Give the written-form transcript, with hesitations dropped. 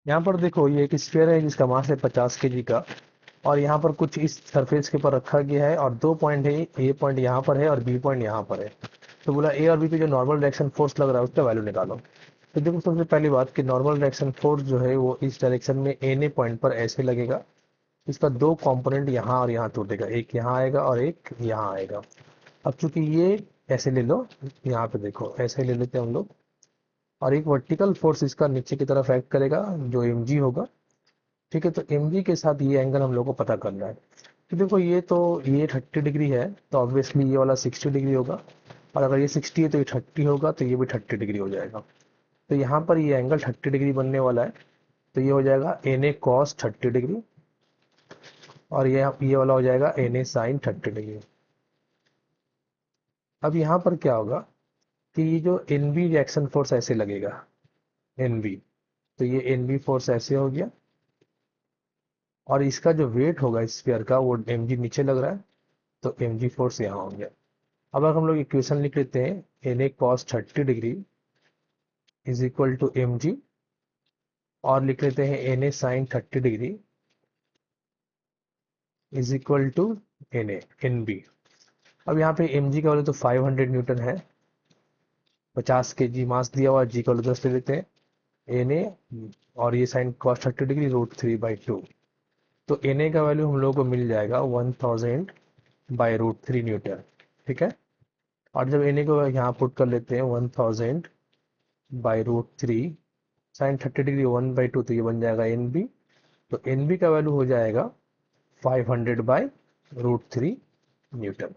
यहाँ पर देखो ये एक स्फीयर है जिसका मास है 50 kg का, और यहाँ पर कुछ इस सरफेस के ऊपर रखा गया है, और दो पॉइंट है, ए पॉइंट यहाँ पर है और बी पॉइंट यहाँ पर है। तो बोला ए और बी पे जो नॉर्मल डायरेक्शन फोर्स लग रहा है उसका वैल्यू निकालो। तो देखो सबसे पहली बात कि नॉर्मल डायरेक्शन फोर्स जो है वो इस डायरेक्शन में एन ए पॉइंट पर ऐसे लगेगा। इसका दो कंपोनेंट यहाँ और यहाँ टूटेगा, एक यहाँ आएगा और एक यहाँ आएगा। अब चूंकि ये ऐसे ले लो, यहाँ पे देखो ऐसे ले लेते हैं हम लोग, और एक वर्टिकल फोर्स इसका नीचे की तरफ एक्ट करेगा जो एम जी होगा। ठीक है, तो एम जी के साथ ये एंगल हम लोग को पता करना है। तो देखो ये 30 डिग्री है, तो ऑब्वियसली ये वाला 60 डिग्री होगा, और अगर ये 60 है तो ये 30 होगा, तो ये भी 30 डिग्री हो जाएगा। तो यहाँ पर ये एंगल 30 डिग्री बनने वाला है। तो ये हो जाएगा एन ए कॉस 30 डिग्री, और ये वाला हो जाएगा एन ए साइन 30 डिग्री। अब यहाँ पर क्या होगा कि ये जो एन बी रिएक्शन फोर्स ऐसे लगेगा, एन बी, तो ये एन बी फोर्स ऐसे हो गया, और इसका जो वेट होगा स्फीयर का वो एम जी नीचे लग रहा है, तो एम जी फोर्स यहाँ हो गया। अब अगर हम लोग इक्वेशन लिख लेते हैं, N A cos 30 degree is equal to M G, और लिख लेते हैं N A sine 30 degree is equal to N A N B. अब यहाँ पे एम जी का वैल्यू तो 500 न्यूटन है, 50 kg मास दिया हुआ, जी का वैल्यू 10 ले लेते हैं, एन ए, और ये साइन कॉस 30 डिग्री √3/2। तो एन ए का वैल्यू हम लोगों को मिल जाएगा 1000/√3 न्यूटन। ठीक है, और जब एन ए को यहाँ पुट कर लेते हैं 1000/√3, साइन 30 डिग्री 1/2, तो ये बन जाएगा एन बी। तो एन बी का वैल्यू हो जाएगा 500/√3 न्यूटन।